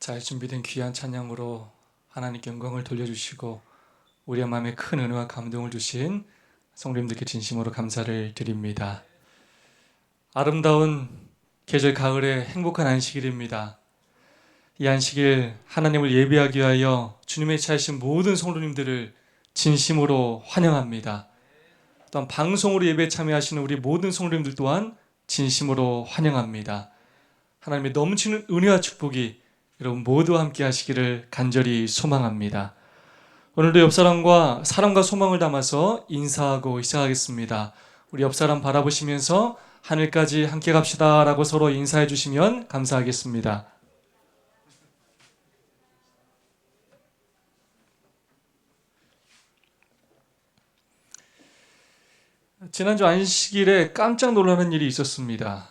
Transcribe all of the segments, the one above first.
잘 준비된 귀한 찬양으로 하나님께 영광을 돌려주시고 우리의 마음에 큰 은혜와 감동을 주신 성도님들께 진심으로 감사를 드립니다. 아름다운 계절 가을의 행복한 안식일입니다. 이 안식일 하나님을 예배하기 위하여 주님의 차이신 모든 성도님들을 진심으로 환영합니다. 또한 방송으로 예배에 참여하시는 우리 모든 성도님들 또한 진심으로 환영합니다. 하나님의 넘치는 은혜와 축복이 여러분 모두와 함께 하시기를 간절히 소망합니다. 오늘도 옆사람과 사랑과 소망을 담아서 인사하고 시작하겠습니다. 우리 옆사람 바라보시면서 하늘까지 함께 갑시다 라고 서로 인사해 주시면 감사하겠습니다. 지난주 안식일에 깜짝 놀라는 일이 있었습니다.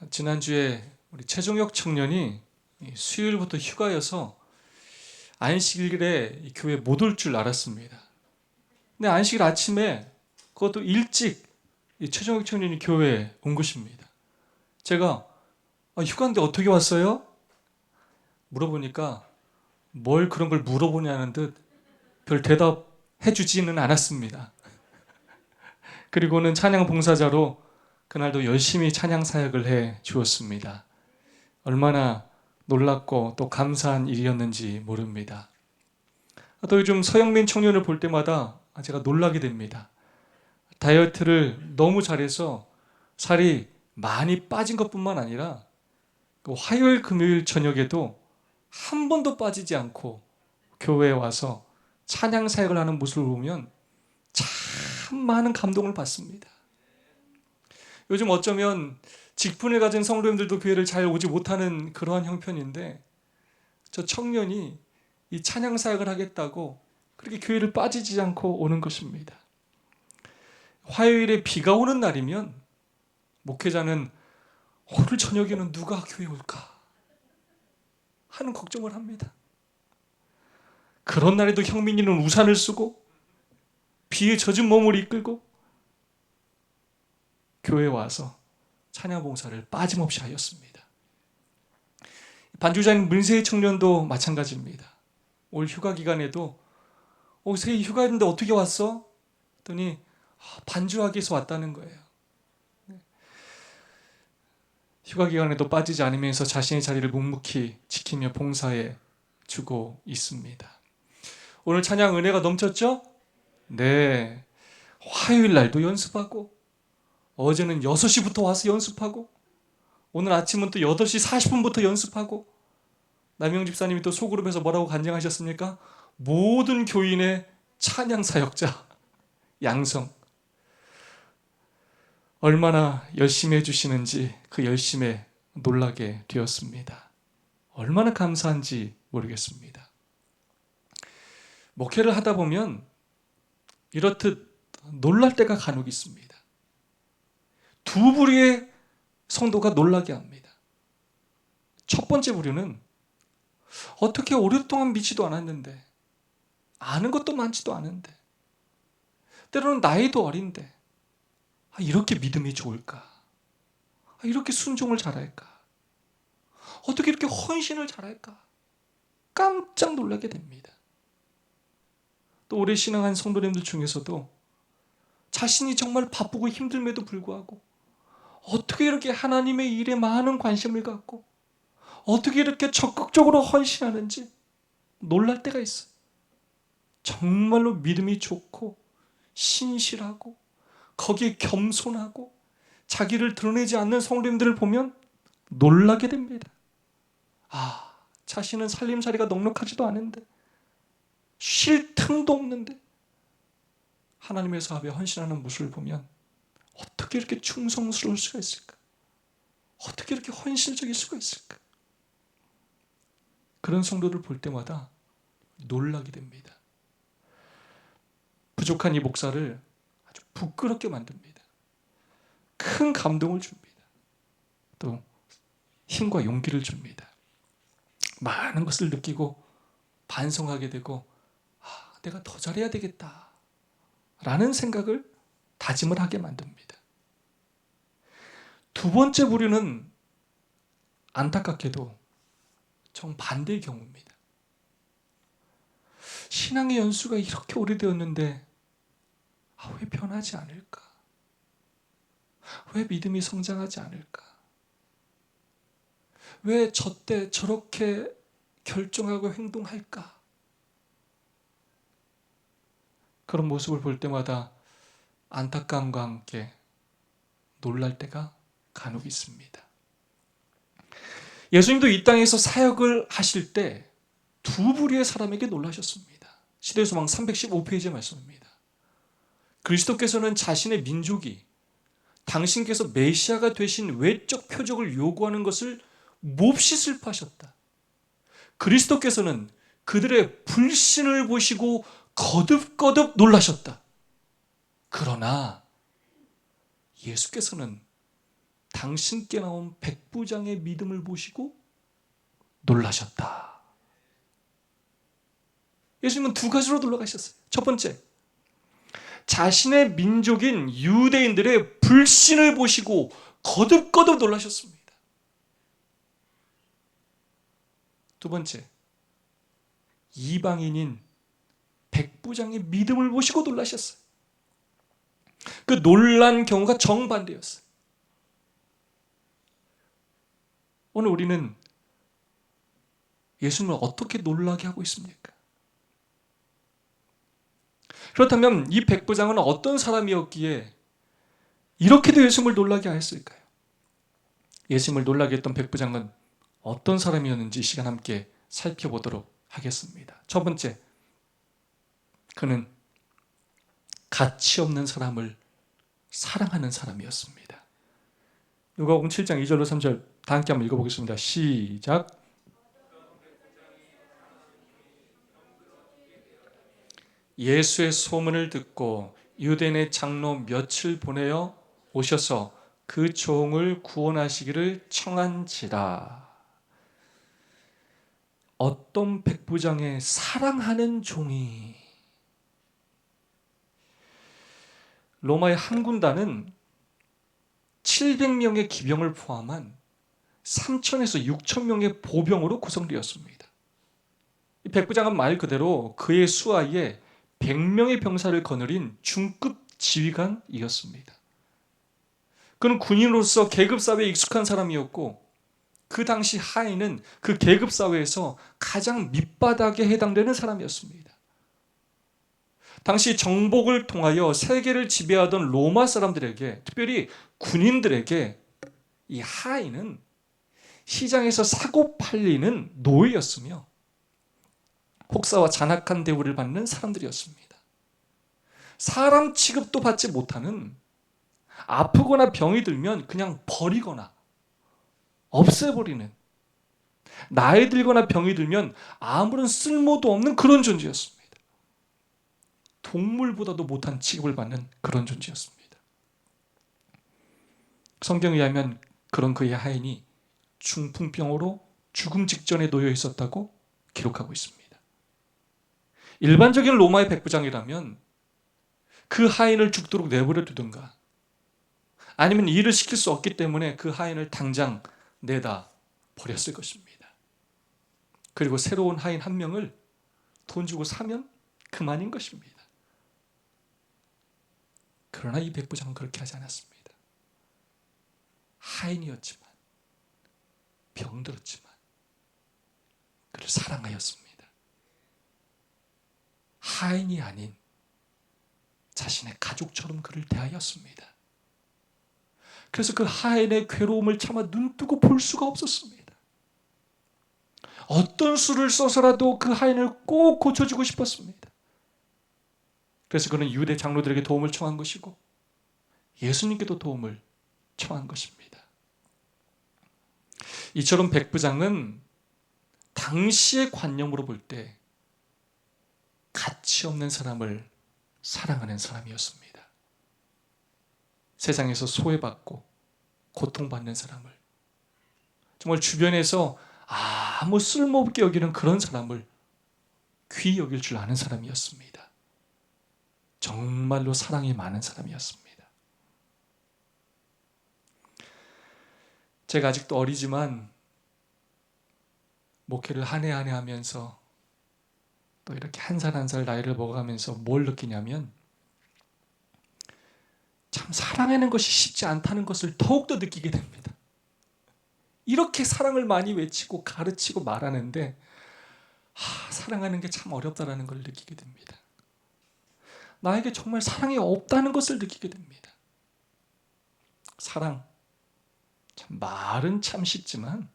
지난주에 우리 최종혁 청년이 수요일부터 휴가여서 안식일에 교회 못 올 줄 알았습니다. 근데 안식일 아침에 그것도 일찍 최종혁 청년이 교회에 온 것입니다. 제가 휴가인데 어떻게 왔어요? 물어보니까 뭘 그런 걸 물어보냐는 듯 별 대답해 주지는 않았습니다. 그리고는 찬양 봉사자로 그날도 열심히 찬양 사역을 해 주었습니다. 얼마나 놀랍고 또 감사한 일이었는지 모릅니다. 또 요즘 서영민 청년을 볼 때마다 제가 놀라게 됩니다. 다이어트를 너무 잘해서 살이 많이 빠진 것뿐만 아니라 화요일 금요일 저녁에도 한 번도 빠지지 않고 교회에 와서 찬양 사역을 하는 모습을 보면 참 많은 감동을 받습니다. 요즘 어쩌면 직분을 가진 성도님들도 교회를 잘 오지 못하는 그러한 형편인데 저 청년이 이 찬양 사역을 하겠다고 그렇게 교회를 빠지지 않고 오는 것입니다. 화요일에 비가 오는 날이면 목회자는 오늘 저녁에는 누가 교회에 올까 하는 걱정을 합니다. 그런 날에도 형민이는 우산을 쓰고 비에 젖은 몸을 이끌고 교회에 와서 찬양 봉사를 빠짐없이 하였습니다. 반주자인 문세희 청년도 마찬가지입니다. 올 휴가 기간에도 세희 휴가인데 어떻게 왔어? 했더니 반주하기 위해서 왔다는 거예요. 휴가 기간에도 빠지지 않으면서 자신의 자리를 묵묵히 지키며 봉사해 주고 있습니다. 오늘 찬양 은혜가 넘쳤죠? 네. 화요일 날도 연습하고 어제는 6시부터 와서 연습하고 오늘 아침은 또 8시 40분부터 연습하고 남영 집사님이 또 소그룹에서 뭐라고 간증하셨습니까? 모든 교인의 찬양 사역자 양성. 얼마나 열심히 해주시는지 그 열심에 놀라게 되었습니다. 얼마나 감사한지 모르겠습니다. 목회를 하다 보면 이렇듯 놀랄 때가 간혹 있습니다. 두 부류의 성도가 놀라게 합니다. 첫 번째 부류는 어떻게 오랫동안 믿지도 않았는데 아는 것도 많지도 않은데 때로는 나이도 어린데 이렇게 믿음이 좋을까? 이렇게 순종을 잘할까? 어떻게 이렇게 헌신을 잘할까? 깜짝 놀라게 됩니다. 또 오래 신앙한 성도님들 중에서도 자신이 정말 바쁘고 힘듦에도 불구하고 어떻게 이렇게 하나님의 일에 많은 관심을 갖고 어떻게 이렇게 적극적으로 헌신하는지 놀랄 때가 있어요. 정말로 믿음이 좋고 신실하고 거기에 겸손하고 자기를 드러내지 않는 성도님들을 보면 놀라게 됩니다. 자신은 살림살이가 넉넉하지도 않은데 쉴 틈도 없는데 하나님의 사업에 헌신하는 모습을 보면 어떻게 이렇게 충성스러울 수가 있을까? 어떻게 이렇게 헌신적일 수가 있을까? 그런 성도를 볼 때마다 놀라게 됩니다. 부족한 이 목사를 아주 부끄럽게 만듭니다. 큰 감동을 줍니다. 또 힘과 용기를 줍니다. 많은 것을 느끼고 반성하게 되고 내가 더 잘해야 되겠다 라는 생각을 다짐을 하게 만듭니다. 두 번째 부류는 안타깝게도 정반대의 경우입니다. 신앙의 연수가 이렇게 오래되었는데 왜 변하지 않을까? 왜 믿음이 성장하지 않을까? 왜 저때 저렇게 결정하고 행동할까? 그런 모습을 볼 때마다 안타까움과 함께 놀랄 때가 간혹 있습니다. 예수님도 이 땅에서 사역을 하실 때 두 부류의 사람에게 놀라셨습니다. 시대소망 315페이지의 말씀입니다. 그리스도께서는 자신의 민족이 당신께서 메시아가 되신 외적 표적을 요구하는 것을 몹시 슬퍼하셨다. 그리스도께서는 그들의 불신을 보시고 거듭거듭 놀라셨다. 그러나 예수께서는 당신께 나온 백부장의 믿음을 보시고 놀라셨다. 예수님은 두 가지로 놀라가셨어요. 첫 번째, 자신의 민족인 유대인들의 불신을 보시고 거듭거듭 놀라셨습니다. 두 번째, 이방인인 백부장의 믿음을 보시고 놀라셨어요. 그 놀란 경우가 정반대였어요. 오늘 우리는 예수님을 어떻게 놀라게 하고 있습니까? 그렇다면 이 백부장은 어떤 사람이었기에 이렇게도 예수님을 놀라게 하였을까요? 예수님을 놀라게 했던 백부장은 어떤 사람이었는지 이 시간 함께 살펴보도록 하겠습니다. 첫 번째, 그는 가치 없는 사람을 사랑하는 사람이었습니다. 누가복음 7장 2절로 3절 다 함께 한번 읽어보겠습니다. 시작. 예수의 소문을 듣고 유대인의 장로 몇을 보내어 오셔서 그 종을 구원하시기를 청한지라. 어떤 백부장의 사랑하는 종이, 로마의 한 군단은 700명의 기병을 포함한 3천에서 6천 명의 보병으로 구성되었습니다. 이 백부장은 말 그대로 그의 수하에 100명의 병사를 거느린 중급 지휘관이었습니다. 그는 군인으로서 계급사회에 익숙한 사람이었고 그 당시 하인은 그 계급사회에서 가장 밑바닥에 해당되는 사람이었습니다. 당시 정복을 통하여 세계를 지배하던 로마 사람들에게, 특별히 군인들에게 이 하인은 시장에서 사고 팔리는 노예였으며 혹사와 잔악한 대우를 받는 사람들이었습니다. 사람 취급도 받지 못하는, 아프거나 병이 들면 그냥 버리거나 없애버리는, 나이 들거나 병이 들면 아무런 쓸모도 없는 그런 존재였습니다. 동물보다도 못한 취급을 받는 그런 존재였습니다. 성경에 의하면 그런 그의 하인이 중풍병으로 죽음 직전에 놓여 있었다고 기록하고 있습니다. 일반적인 로마의 백부장이라면 그 하인을 죽도록 내버려 두든가 아니면 일을 시킬 수 없기 때문에 그 하인을 당장 내다 버렸을 것입니다. 그리고 새로운 하인 한 명을 돈 주고 사면 그만인 것입니다. 그러나 이 백부장은 그렇게 하지 않았습니다. 하인이었지만, 병들었지만 그를 사랑하였습니다. 하인이 아닌 자신의 가족처럼 그를 대하였습니다. 그래서 그 하인의 괴로움을 차마 눈뜨고 볼 수가 없었습니다. 어떤 수를 써서라도 그 하인을 꼭 고쳐주고 싶었습니다. 그래서 그는 유대 장로들에게 도움을 청한 것이고 예수님께도 도움을 청한 것입니다. 이처럼 백부장은 당시의 관념으로 볼 때 가치 없는 사람을 사랑하는 사람이었습니다. 세상에서 소외받고 고통받는 사람을, 정말 주변에서 아무 쓸모없게 여기는 그런 사람을 귀히 여길 줄 아는 사람이었습니다. 정말로 사랑이 많은 사람이었습니다. 제가 아직도 어리지만 목회를 한 해 한 해 하면서 또 이렇게 한 살 한 살 나이를 먹어가면서 뭘 느끼냐면 참 사랑하는 것이 쉽지 않다는 것을 더욱더 느끼게 됩니다. 이렇게 사랑을 많이 외치고 가르치고 말하는데 사랑하는 게 참 어렵다는 걸 느끼게 됩니다. 나에게 정말 사랑이 없다는 것을 느끼게 됩니다. 사랑, 참 말은 참 쉽지만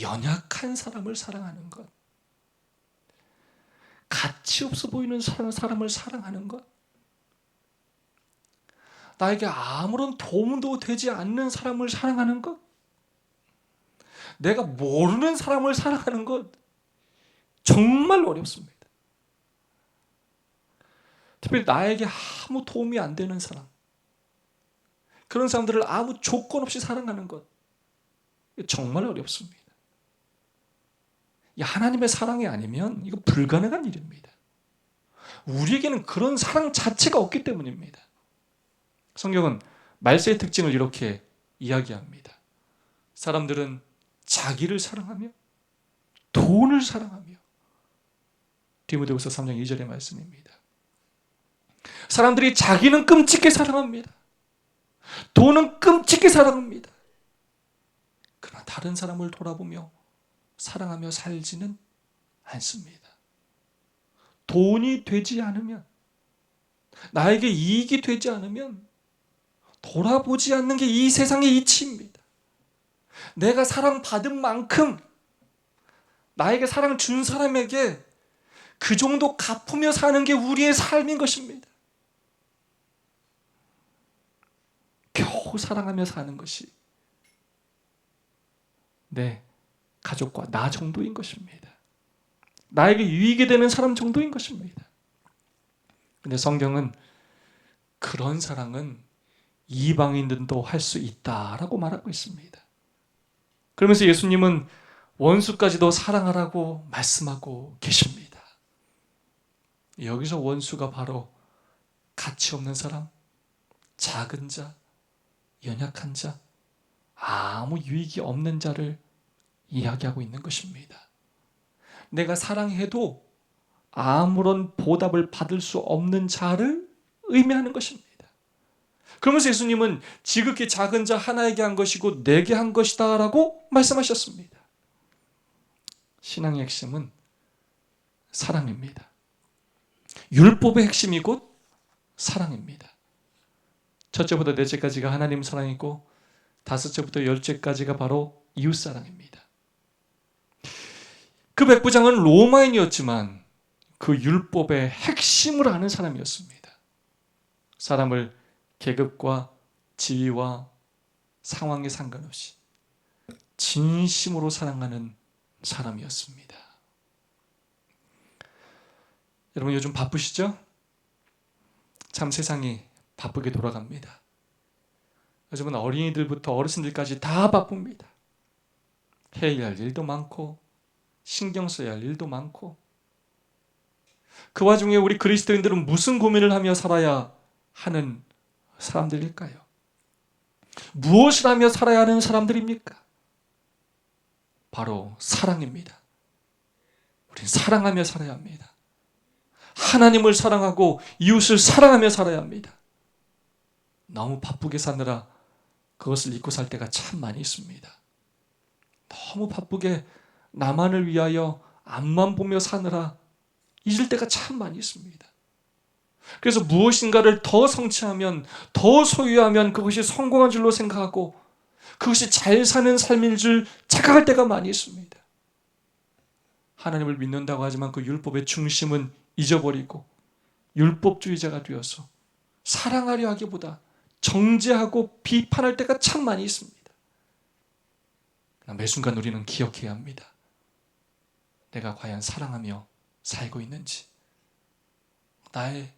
연약한 사람을 사랑하는 것, 가치 없어 보이는 사람을 사랑하는 것, 나에게 아무런 도움도 되지 않는 사람을 사랑하는 것, 내가 모르는 사람을 사랑하는 것, 정말 어렵습니다. 특별히 나에게 아무 도움이 안 되는 사람, 그런 사람들을 아무 조건 없이 사랑하는 것, 정말 어렵습니다. 하나님의 사랑이 아니면 이거 불가능한 일입니다. 우리에게는 그런 사랑 자체가 없기 때문입니다. 성경은 말세의 특징을 이렇게 이야기합니다. 사람들은 자기를 사랑하며 돈을 사랑하며, 디모데후서 3장 2절의 말씀입니다. 사람들이 자기는 끔찍히 사랑합니다. 돈은 끔찍히 사랑합니다. 그러나 다른 사람을 돌아보며 사랑하며 살지는 않습니다. 돈이 되지 않으면, 나에게 이익이 되지 않으면 돌아보지 않는 게 이 세상의 이치입니다. 내가 사랑받은 만큼 나에게 사랑 준 사람에게 그 정도 갚으며 사는 게 우리의 삶인 것입니다. 겨우 사랑하며 사는 것이 내 가족과 나 정도인 것입니다. 나에게 유익이 되는 사람 정도인 것입니다. 근데 성경은 그런 사랑은 이방인들도 할 수 있다라고 말하고 있습니다. 그러면서 예수님은 원수까지도 사랑하라고 말씀하고 계십니다. 여기서 원수가 바로 가치 없는 사람, 작은 자, 연약한 자, 아무 유익이 없는 자를 이야기하고 있는 것입니다. 내가 사랑해도 아무런 보답을 받을 수 없는 자를 의미하는 것입니다. 그러면서 예수님은 지극히 작은 자 하나에게 한 것이고 내게 한 것이다 라고 말씀하셨습니다. 신앙의 핵심은 사랑입니다. 율법의 핵심이 곧 사랑입니다. 첫째부터 넷째까지가 하나님 사랑이고 다섯째부터 열째까지가 바로 이웃사랑입니다. 그 백부장은 로마인이었지만 그 율법의 핵심을 아는 사람이었습니다. 사람을 계급과 지위와 상황에 상관없이 진심으로 사랑하는 사람이었습니다. 여러분 요즘 바쁘시죠? 참 세상이 바쁘게 돌아갑니다. 요즘은 어린이들부터 어르신들까지 다 바쁩니다. 해야 할 일도 많고 신경 써야 할 일도 많고, 그 와중에 우리 그리스도인들은 무슨 고민을 하며 살아야 하는 사람들일까요? 무엇을 하며 살아야 하는 사람들입니까? 바로 사랑입니다. 우린 사랑하며 살아야 합니다. 하나님을 사랑하고 이웃을 사랑하며 살아야 합니다. 너무 바쁘게 사느라 그것을 잊고 살 때가 참 많이 있습니다. 너무 바쁘게 나만을 위하여 앞만 보며 사느라 잊을 때가 참 많이 있습니다. 그래서 무엇인가를 더 성취하면, 더 소유하면 그것이 성공한 줄로 생각하고 그것이 잘 사는 삶인 줄 착각할 때가 많이 있습니다. 하나님을 믿는다고 하지만 그 율법의 중심은 잊어버리고 율법주의자가 되어서 사랑하려 하기보다 정죄하고 비판할 때가 참 많이 있습니다. 매 순간 우리는 기억해야 합니다. 내가 과연 사랑하며 살고 있는지, 나의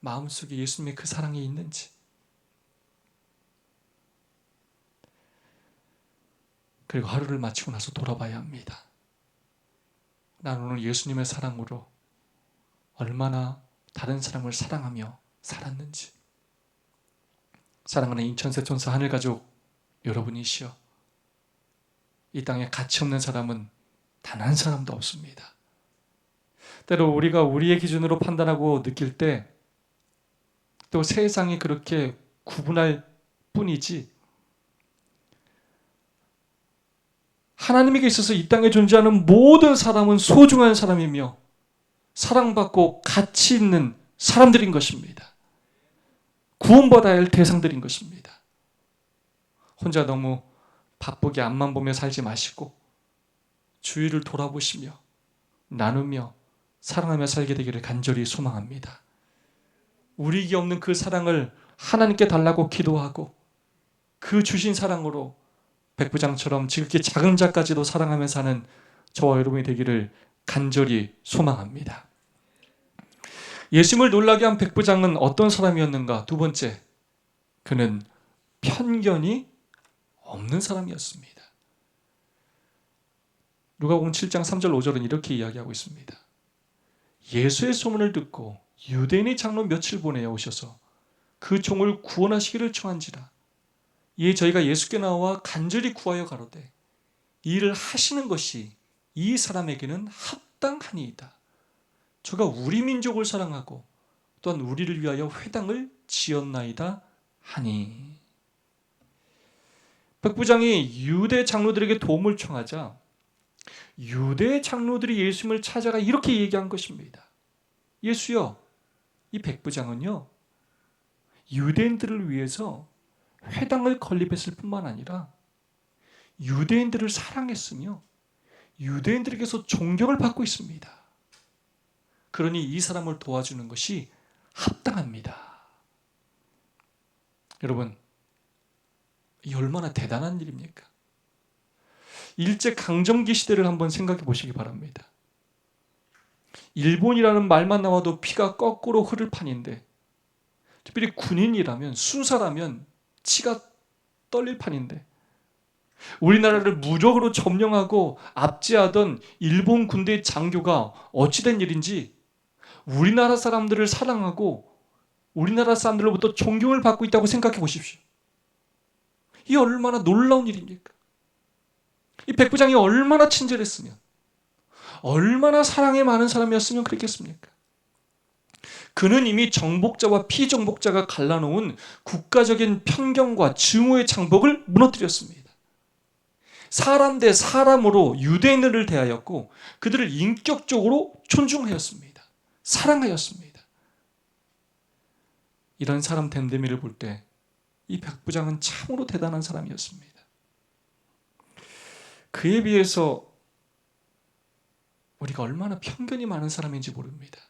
마음속에 예수님의 그 사랑이 있는지. 그리고 하루를 마치고 나서 돌아봐야 합니다. 나는 오늘 예수님의 사랑으로 얼마나 다른 사람을 사랑하며 살았는지. 사랑하는 인천새천사 하늘가족 여러분이시여, 이 땅에 가치 없는 사람은 단 한 사람도 없습니다. 때로 우리가 우리의 기준으로 판단하고 느낄 때 또 세상이 그렇게 구분할 뿐이지, 하나님에게 있어서 이 땅에 존재하는 모든 사람은 소중한 사람이며 사랑받고 가치 있는 사람들인 것입니다. 구원받아야 할 대상들인 것입니다. 혼자 너무 바쁘게 앞만 보며 살지 마시고 주위를 돌아보시며 나누며 사랑하며 살게 되기를 간절히 소망합니다. 우리에게 없는 그 사랑을 하나님께 달라고 기도하고 그 주신 사랑으로 백부장처럼 지극히 작은 자까지도 사랑하며 사는 저와 여러분이 되기를 간절히 소망합니다. 예수님을 놀라게 한 백부장은 어떤 사람이었는가? 두 번째, 그는 편견이 없는 사람이었습니다. 누가복음 7장 3절 5절은 이렇게 이야기하고 있습니다. 예수의 소문을 듣고 유대인의 장로 며칠 보내어 오셔서 그 종을 구원하시기를 청한지라. 이에 저희가 예수께 나와 간절히 구하여 가로되 이 일을 하시는 것이 이 사람에게는 합당하니이다. 저가 우리 민족을 사랑하고 또한 우리를 위하여 회당을 지었나이다 하니. 백부장이 유대 장로들에게 도움을 청하자 유대 장로들이 예수님을 찾아가 이렇게 얘기한 것입니다. 예수여, 이 백부장은요 유대인들을 위해서 회당을 건립했을 뿐만 아니라 유대인들을 사랑했으며 유대인들에게서 존경을 받고 있습니다. 그러니 이 사람을 도와주는 것이 합당합니다. 여러분, 이 얼마나 대단한 일입니까? 일제강점기 시대를 한번 생각해 보시기 바랍니다. 일본이라는 말만 나와도 피가 거꾸로 흐를 판인데, 특별히 군인이라면, 수사라면 치가 떨릴 판인데, 우리나라를 무력으로 점령하고 압제하던 일본 군대의 장교가 어찌된 일인지 우리나라 사람들을 사랑하고 우리나라 사람들로부터 존경을 받고 있다고 생각해 보십시오. 이 얼마나 놀라운 일입니까? 이 백부장이 얼마나 친절했으면, 얼마나 사랑이 많은 사람이었으면 그랬겠습니까? 그는 이미 정복자와 피정복자가 갈라놓은 국가적인 편견과 증오의 장벽을 무너뜨렸습니다. 사람 대 사람으로 유대인들을 대하였고 그들을 인격적으로 존중하였습니다. 사랑하였습니다. 이런 사람 됨됨이를 볼 때 이 백부장은 참으로 대단한 사람이었습니다. 그에 비해서 우리가 얼마나 편견이 많은 사람인지 모릅니다.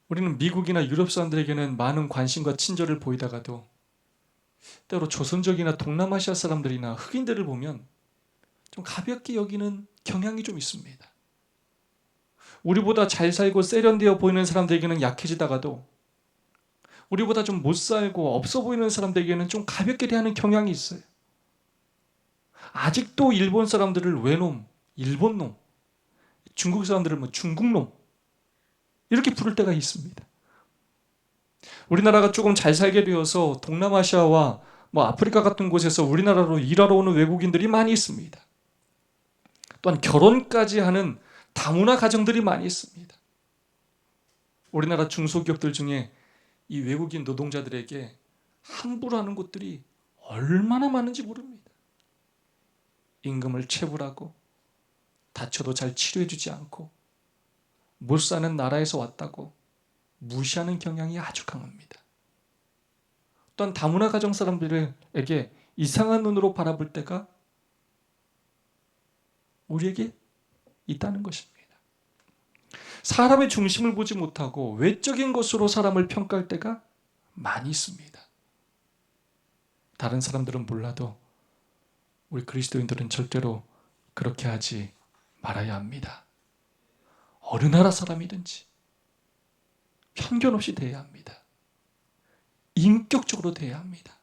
우리는 미국이나 유럽 사람들에게는 많은 관심과 친절을 보이다가도 때로 조선족이나 동남아시아 사람들이나 흑인들을 보면 좀 가볍게 여기는 경향이 좀 있습니다. 우리보다 잘 살고 세련되어 보이는 사람들에게는 약해지다가도 우리보다 좀 못 살고 없어 보이는 사람들에게는 좀 가볍게 대하는 경향이 있어요. 아직도 일본 사람들을 외놈, 일본놈, 중국 사람들을 뭐 중국놈 이렇게 부를 때가 있습니다. 우리나라가 조금 잘 살게 되어서 동남아시아와 뭐 아프리카 같은 곳에서 우리나라로 일하러 오는 외국인들이 많이 있습니다. 또한 결혼까지 하는 다문화 가정들이 많이 있습니다. 우리나라 중소기업들 중에 이 외국인 노동자들에게 함부로 하는 곳들이 얼마나 많은지 모릅니다. 임금을 체불하고 다쳐도 잘 치료해주지 않고 못 사는 나라에서 왔다고 무시하는 경향이 아주 강합니다. 또한 다문화 가정 사람들에게 이상한 눈으로 바라볼 때가 우리에게 있다는 것입니다. 사람의 중심을 보지 못하고 외적인 것으로 사람을 평가할 때가 많이 있습니다. 다른 사람들은 몰라도 우리 그리스도인들은 절대로 그렇게 하지 말아야 합니다. 어느 나라 사람이든지 편견 없이 대해야 합니다. 인격적으로 대해야 합니다.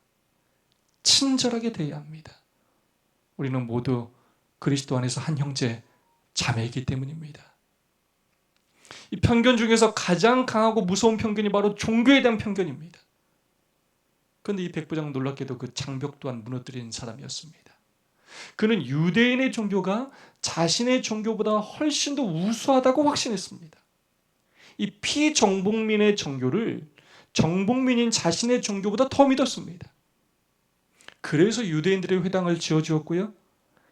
친절하게 대해야 합니다. 우리는 모두 그리스도 안에서 한 형제 자매이기 때문입니다. 이 편견 중에서 가장 강하고 무서운 편견이 바로 종교에 대한 편견입니다. 그런데 이 백부장은 놀랍게도 그 장벽 또한 무너뜨린 사람이었습니다. 그는 유대인의 종교가 자신의 종교보다 훨씬 더 우수하다고 확신했습니다. 이 피정복민의 종교를 정복민인 자신의 종교보다 더 믿었습니다. 그래서 유대인들의 회당을 지어주었고요,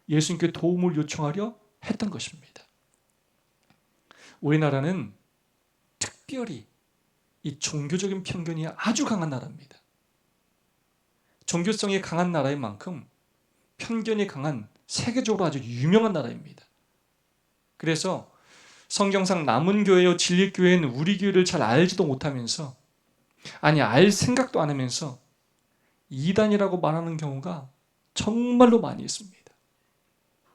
예수님께 도움을 요청하려 했던 것입니다. 우리나라는 특별히 이 종교적인 편견이 아주 강한 나라입니다. 종교성이 강한 나라인 만큼 편견이 강한, 세계적으로 아주 유명한 나라입니다. 그래서 성경상 남은 교회요 진리교회는 우리 교회를 잘 알지도 못하면서, 아니 알 생각도 안 하면서 이단이라고 말하는 경우가 정말로 많이 있습니다.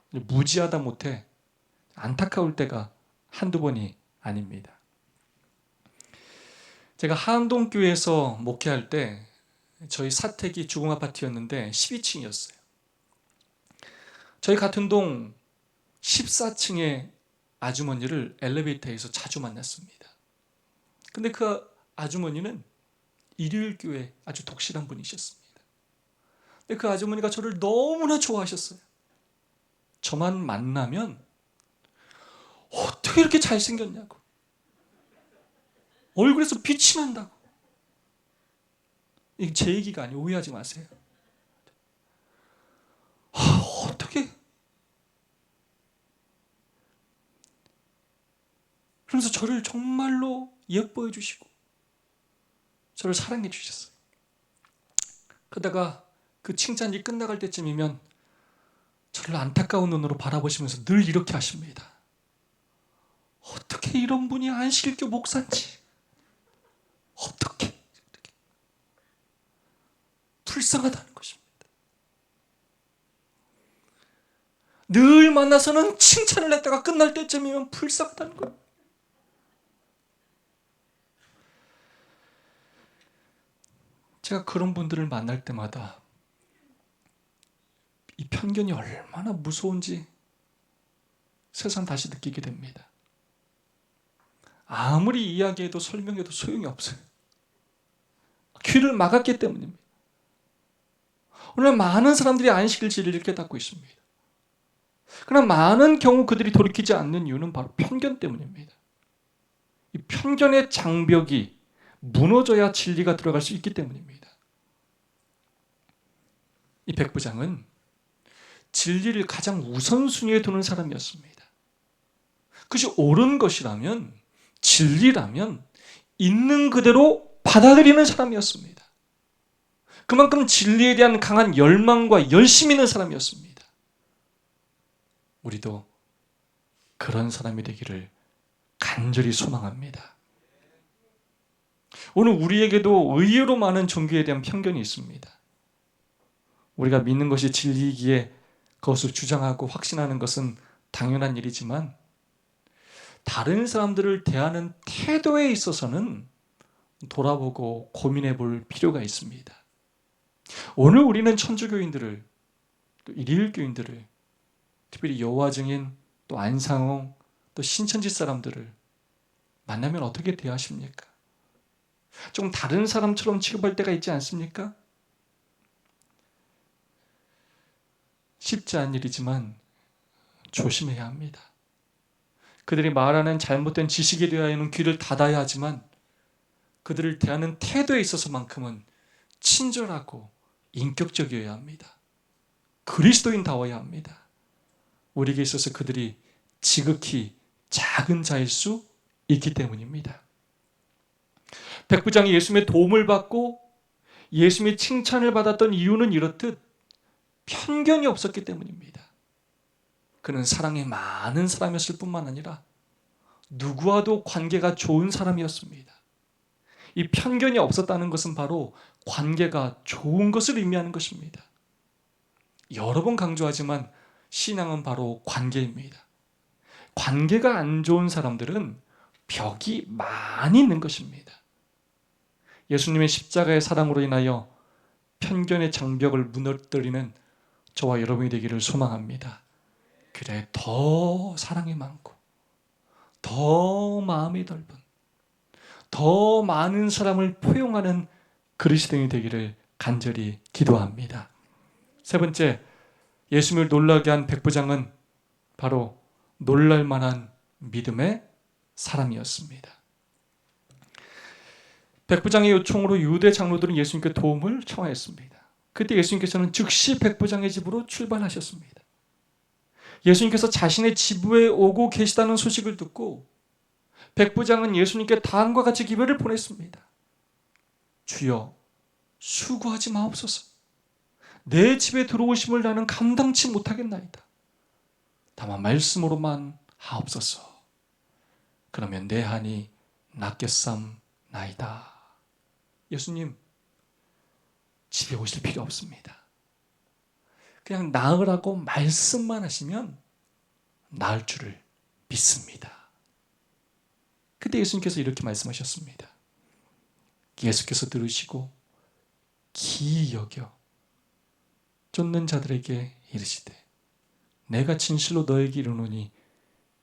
무지하다 못해 안타까울 때가 한두 번이 아닙니다. 제가 하안동교회에서 목회할 때 저희 사택이 주공아파트였는데 12층이었어요. 저희 같은 동 14층의 아주머니를 엘리베이터에서 자주 만났습니다. 근데 그 아주머니는 일요일교회 아주 독실한 분이셨습니다. 근데 그 아주머니가 저를 너무나 좋아하셨어요. 저만 만나면 어떻게 이렇게 잘생겼냐고, 얼굴에서 빛이 난다고. 이게 제 얘기가 아니에요. 오해하지 마세요. 어떻게. 그러면서 저를 정말로 예뻐해 주시고 저를 사랑해 주셨어요. 그러다가 그 칭찬이 끝나갈 때쯤이면 저를 안타까운 눈으로 바라보시면서 늘 이렇게 하십니다. 어떻게 이런 분이 안식일교 목사인지, 어떻게 불쌍하다는 것입니다. 늘 만나서는 칭찬을 했다가 끝날 때쯤이면 불쌍하다는 거예요. 제가 그런 분들을 만날 때마다 이 편견이 얼마나 무서운지 새삼 다시 느끼게 됩니다. 아무리 이야기해도 설명해도 소용이 없어요. 귀를 막았기 때문입니다. 오늘 많은 사람들이 안식일 진리를 깨닫고 있습니다. 그러나 많은 경우 그들이 돌이키지 않는 이유는 바로 편견 때문입니다. 이 편견의 장벽이 무너져야 진리가 들어갈 수 있기 때문입니다. 이 백부장은 진리를 가장 우선순위에 두는 사람이었습니다. 그것이 옳은 것이라면, 진리라면 있는 그대로 받아들이는 사람이었습니다. 그만큼 진리에 대한 강한 열망과 열심이 있는 사람이었습니다. 우리도 그런 사람이 되기를 간절히 소망합니다. 오늘 우리에게도 의외로 많은 종교에 대한 편견이 있습니다. 우리가 믿는 것이 진리이기에 그것을 주장하고 확신하는 것은 당연한 일이지만, 다른 사람들을 대하는 태도에 있어서는 돌아보고 고민해 볼 필요가 있습니다. 오늘 우리는 천주교인들을, 또 일일교인들을, 특별히 여호와 증인, 또 안상홍, 또 신천지 사람들을 만나면 어떻게 대하십니까? 좀 다른 사람처럼 취급할 때가 있지 않습니까? 쉽지 않은 일이지만 조심해야 합니다. 그들이 말하는 잘못된 지식에 대하여는 귀를 닫아야 하지만, 그들을 대하는 태도에 있어서만큼은 친절하고 인격적이어야 합니다. 그리스도인다워야 합니다. 우리에게 있어서 그들이 지극히 작은 자일 수 있기 때문입니다. 백부장이 예수님의 도움을 받고 예수님의 칭찬을 받았던 이유는 이렇듯 편견이 없었기 때문입니다. 그는 사랑이 많은 사람이었을 뿐만 아니라 누구와도 관계가 좋은 사람이었습니다. 이 편견이 없었다는 것은 바로 관계가 좋은 것을 의미하는 것입니다. 여러 번 강조하지만 신앙은 바로 관계입니다. 관계가 안 좋은 사람들은 벽이 많이 있는 것입니다. 예수님의 십자가의 사랑으로 인하여 편견의 장벽을 무너뜨리는 저와 여러분이 되기를 소망합니다. 그래, 더 사랑이 많고 더 마음이 넓은, 더 많은 사람을 포용하는 그리스도인이 되기를 간절히 기도합니다. 세 번째, 예수님을 놀라게 한 백부장은 바로 놀랄만한 믿음의 사람이었습니다. 백부장의 요청으로 유대 장로들은 예수님께 도움을 청하였습니다. 그때 예수님께서는 즉시 백부장의 집으로 출발하셨습니다. 예수님께서 자신의 집에 오고 계시다는 소식을 듣고 백부장은 예수님께 다음과 같이 기별을 보냈습니다. 주여, 수고하지 마옵소서. 내 집에 들어오심을 나는 감당치 못하겠나이다. 다만 말씀으로만 하옵소서. 그러면 내 한이 낫겠삼나이다. 예수님, 집에 오실 필요 없습니다. 그냥 나으라고 말씀만 하시면 나을 줄을 믿습니다. 그때 예수님께서 이렇게 말씀하셨습니다. 예수께서 들으시고 기이 여겨 쫓는 자들에게 이르시되 내가 진실로 너에게 이르노니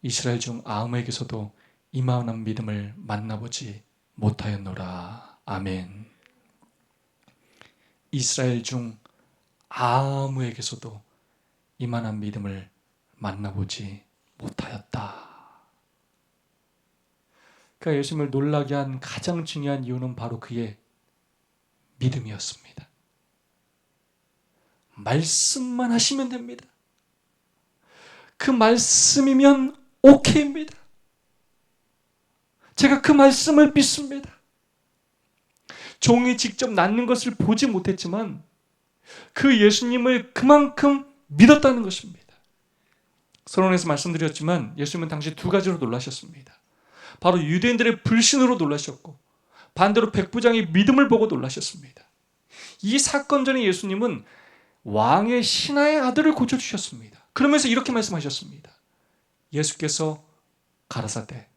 이스라엘 중 아무에게서도 이만한 믿음을 만나보지 못하였노라. 아멘. 이스라엘 중 아무에게서도 이만한 믿음을 만나보지 못하였다. 그러니까 예수님을 놀라게 한 가장 중요한 이유는 바로 그의 믿음이었습니다. 말씀만 하시면 됩니다. 그 말씀이면 오케이입니다. 제가 그 말씀을 믿습니다. 종이 직접 낳는 것을 보지 못했지만 그 예수님을 그만큼 믿었다는 것입니다. 서론에서 말씀드렸지만 예수님은 당시 두 가지로 놀라셨습니다. 바로 유대인들의 불신으로 놀라셨고 반대로 백부장의 믿음을 보고 놀라셨습니다. 이 사건 전에 예수님은 왕의 신하의 아들을 고쳐주셨습니다. 그러면서 이렇게 말씀하셨습니다. 예수께서 가라사대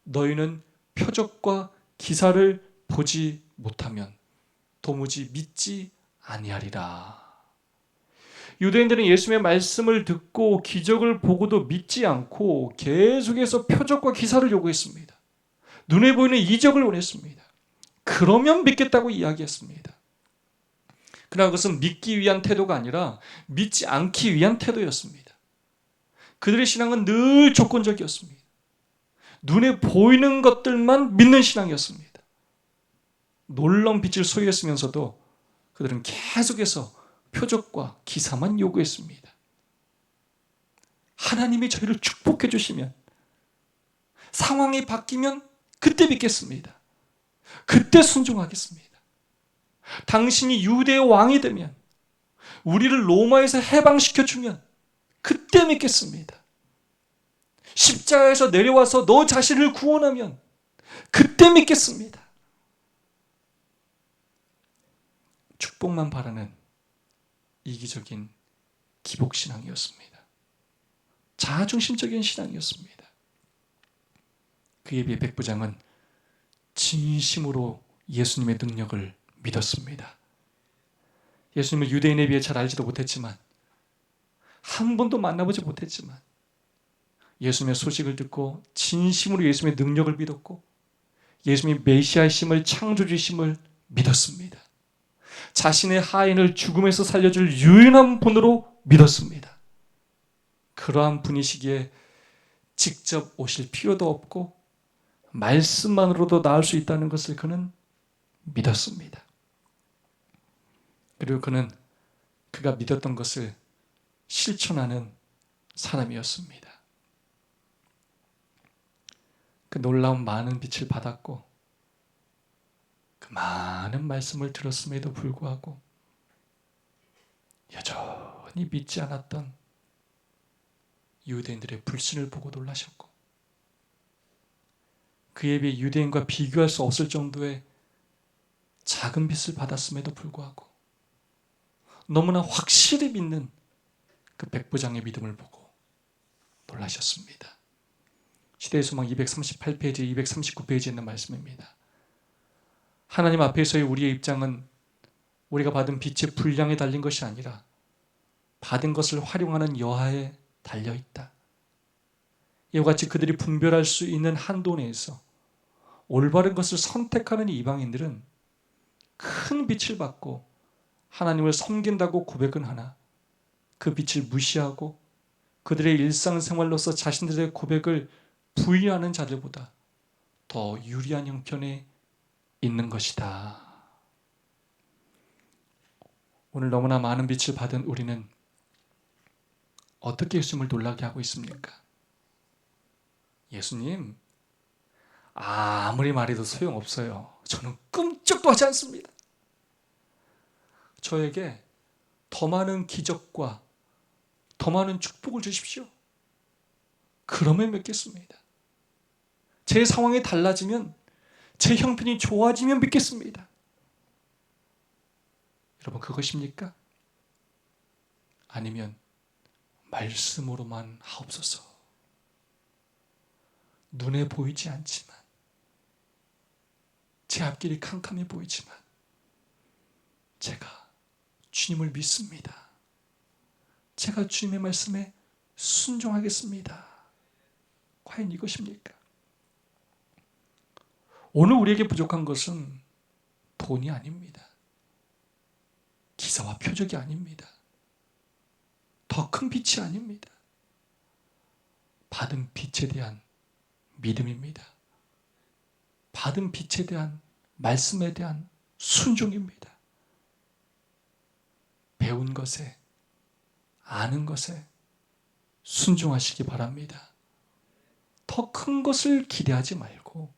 너희는 표적과 기사를 보지 못하면 도무지 믿지 아니하리라. 유대인들은 예수님의 말씀을 듣고 기적을 보고도 믿지 않고 계속해서 표적과 기사를 요구했습니다. 눈에 보이는 이적을 원했습니다. 그러면 믿겠다고 이야기했습니다. 그러나 그것은 믿기 위한 태도가 아니라 믿지 않기 위한 태도였습니다. 그들의 신앙은 늘 조건적이었습니다. 눈에 보이는 것들만 믿는 신앙이었습니다. 놀라운 빛을 소유했으면서도 그들은 계속해서 표적과 기사만 요구했습니다. 하나님이 저희를 축복해 주시면, 상황이 바뀌면 그때 믿겠습니다. 그때 순종하겠습니다. 당신이 유대의 왕이 되면, 우리를 로마에서 해방시켜 주면 그때 믿겠습니다. 십자가에서 내려와서 너 자신을 구원하면 그때 믿겠습니다. 축복만 바라는 이기적인 기복신앙이었습니다. 자아중심적인 신앙이었습니다. 그에 비해 백부장은 진심으로 예수님의 능력을 믿었습니다. 예수님을 유대인에 비해 잘 알지도 못했지만, 한 번도 만나보지 못했지만 예수님의 소식을 듣고 진심으로 예수님의 능력을 믿었고 예수님의 메시아이심을, 창조주이심을 믿었습니다. 자신의 하인을 죽음에서 살려줄 유일한 분으로 믿었습니다. 그러한 분이시기에 직접 오실 필요도 없고 말씀만으로도 나을 수 있다는 것을 그는 믿었습니다. 그리고 그는 그가 믿었던 것을 실천하는 사람이었습니다. 그 놀라운 많은 빛을 받았고 그 많은 말씀을 들었음에도 불구하고 여전히 믿지 않았던 유대인들의 불신을 보고 놀라셨고, 그에 비해 유대인과 비교할 수 없을 정도의 작은 빛을 받았음에도 불구하고 너무나 확실히 믿는 그 백부장의 믿음을 보고 놀라셨습니다. 시대의 소망 238페이지, 239페이지에 있는 말씀입니다. 하나님 앞에서의 우리의 입장은 우리가 받은 빛의 분량에 달린 것이 아니라 받은 것을 활용하는 여하에 달려있다. 이와 같이 그들이 분별할 수 있는 한도 내에서 올바른 것을 선택하는 이방인들은 큰 빛을 받고 하나님을 섬긴다고 고백은 하나 그 빛을 무시하고 그들의 일상생활로서 자신들의 고백을 부인하는 자들보다 더 유리한 형편에 있는 것이다. 오늘 너무나 많은 빛을 받은 우리는 어떻게 예수님을 놀라게 하고 있습니까? 예수님, 아무리 말해도 소용없어요. 저는 꿈쩍도 하지 않습니다. 저에게 더 많은 기적과 더 많은 축복을 주십시오. 그러면 믿겠습니다. 제 상황이 달라지면, 제 형편이 좋아지면 믿겠습니다. 여러분, 그것입니까? 아니면 말씀으로만 하옵소서. 눈에 보이지 않지만, 제 앞길이 캄캄해 보이지만 제가 주님을 믿습니다. 제가 주님의 말씀에 순종하겠습니다. 과연 이것입니까? 오늘 우리에게 부족한 것은 돈이 아닙니다. 기사와 표적이 아닙니다. 더 큰 빛이 아닙니다. 받은 빛에 대한 믿음입니다. 받은 빛에 대한 말씀에 대한 순종입니다. 배운 것에, 아는 것에 순종하시기 바랍니다. 더 큰 것을 기대하지 말고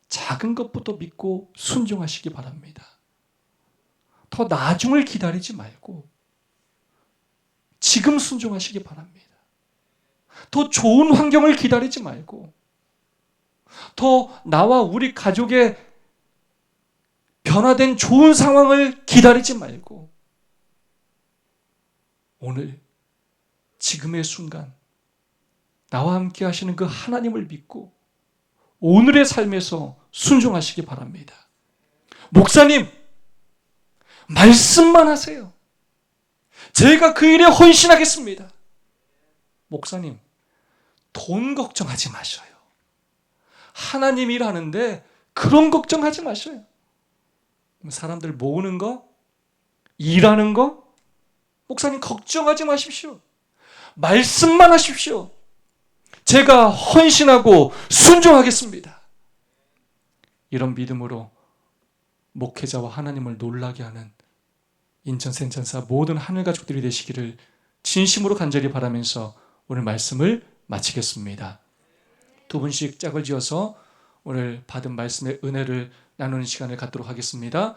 작은 것부터 믿고 순종하시기 바랍니다. 더 나중을 기다리지 말고 지금 순종하시기 바랍니다. 더 좋은 환경을 기다리지 말고 더 나와 우리 가족의 변화된 좋은 상황을 기다리지 말고 오늘 지금의 순간 나와 함께 하시는 그 하나님을 믿고 오늘의 삶에서 순종하시기 바랍니다. 목사님, 말씀만 하세요. 제가 그 일에 헌신하겠습니다. 목사님, 돈 걱정하지 마셔요. 하나님 일하는데 그런 걱정하지 마셔요. 사람들 모으는 거, 일하는 거, 목사님 걱정하지 마십시오. 말씀만 하십시오. 제가 헌신하고 순종하겠습니다. 이런 믿음으로 목회자와 하나님을 놀라게 하는 인천센천사 모든 하늘 가족들이 되시기를 진심으로 간절히 바라면서 오늘 말씀을 마치겠습니다. 두 분씩 짝을 지어서 오늘 받은 말씀의 은혜를 나누는 시간을 갖도록 하겠습니다.